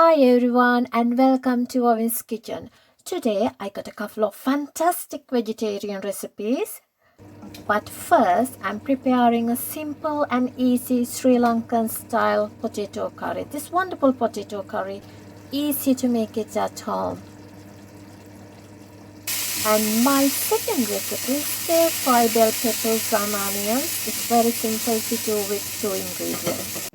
Hi everyone and welcome to Owen's kitchen. Today I got a couple of fantastic vegetarian recipes. But first I'm preparing a simple and easy Sri Lankan style potato curry. This wonderful potato curry, easy to make it at home. And my second recipe, stir fry bell peppers and onions. It's very simple to do with 2 ingredients.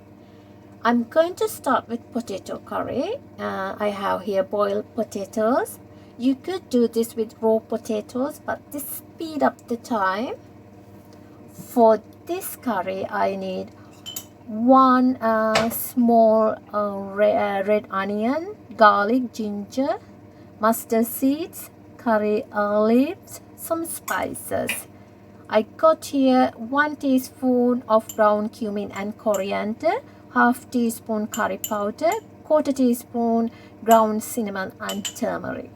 I'm going to start with potato curry. I have here boiled potatoes. You could do this with raw potatoes, but this speed up the time. For this curry, I need 1 small red onion, garlic, ginger, mustard seeds, curry leaves, some spices. I got here 1 teaspoon of ground cumin and coriander, half teaspoon curry powder, quarter teaspoon ground cinnamon and turmeric.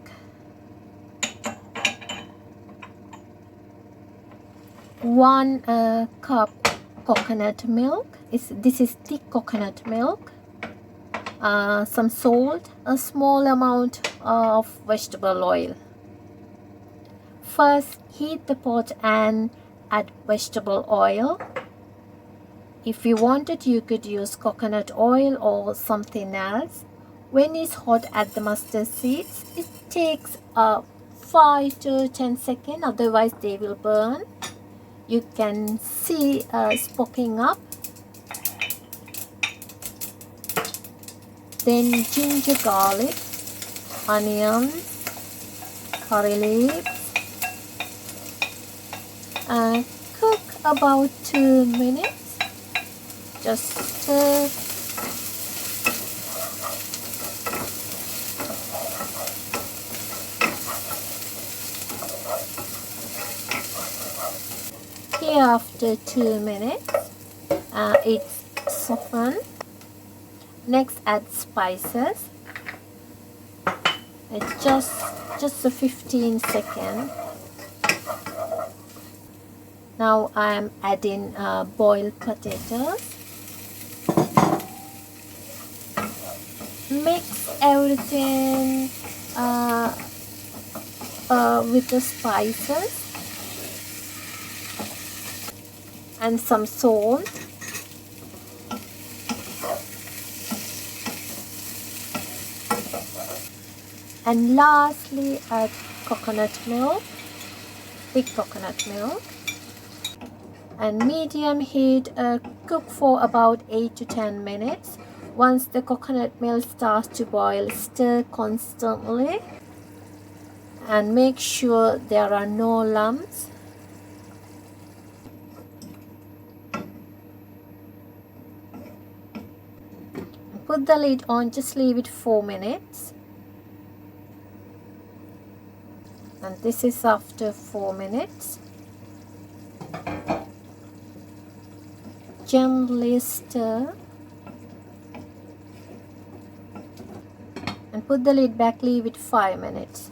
One cup coconut milk. This is thick coconut milk. Some salt, a small amount of vegetable oil. First, heat the pot and add vegetable oil. If you wanted, you could use coconut oil or something else. When it's hot, add the mustard seeds. It takes 5 to 10 seconds, otherwise they will burn. You can see smoking up. Then ginger, garlic, onions, curry leaves. Cook about 2 minutes. Just stir. Here after 2 minutes, it's softened. Next add spices. It's just a 15 seconds. Now I am adding boiled potatoes. Mix everything with the spices and some salt. And lastly add coconut milk, thick coconut milk. And medium heat, cook for about 8 to 10 minutes. Once the coconut milk starts to boil, stir constantly and make sure there are no lumps. Put the lid on, just leave it 4 minutes. And this is after 4 minutes. Gently stir. And put the lid back, leave it 5 minutes.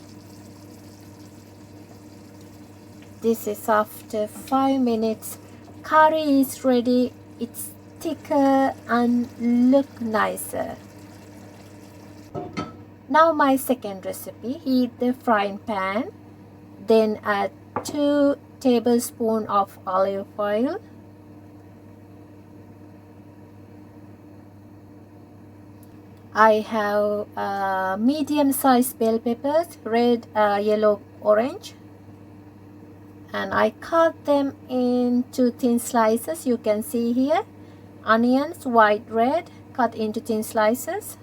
This is after 5 minutes. Curry is ready. It's thicker and look nicer. Now my second recipe. Heat the frying pan. Then add 2 tablespoons of olive oil. I have medium-sized bell peppers, red, yellow, orange, and I cut them into thin slices. You can see here. Onions, white, red, cut into thin slices.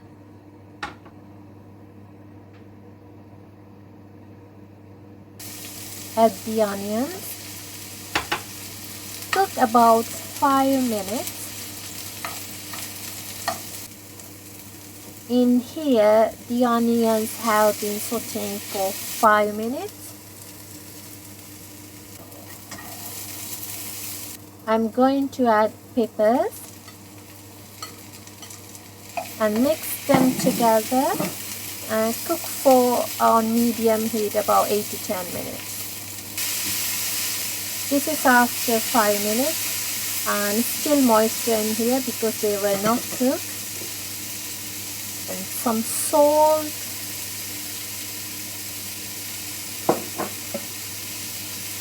Add the onions. Cook about 5 minutes. In here, the onions have been sauteing for 5 minutes. I'm going to add peppers and mix them together and cook for on medium heat about 8 to 10 minutes. This is after 5 minutes and still moisture in here because they were not cooked. and some salt,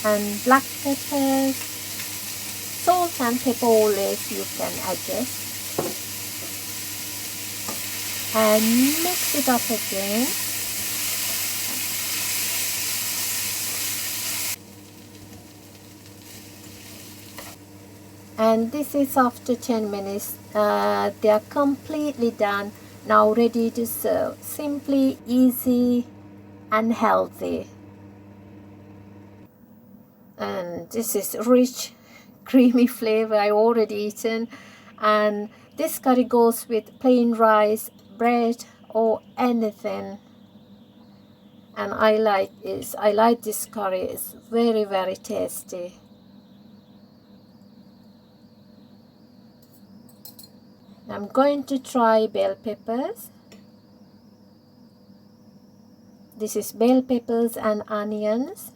and black peppers. Salt and pepper always you can adjust, and mix it up again. And this is after 10 minutes. They are completely done. Now ready to serve. Simply, easy and healthy. And this is rich, creamy flavor. I already eaten. And this curry goes with plain rice, bread, or anything. And I like this curry. It's very, very tasty. I'm going to try bell peppers. This is bell peppers and onions.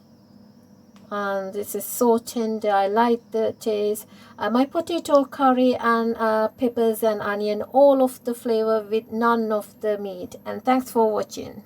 And this is so tender. I like the taste. My potato curry and peppers and onion, all of the flavor with none of the meat. And thanks for watching.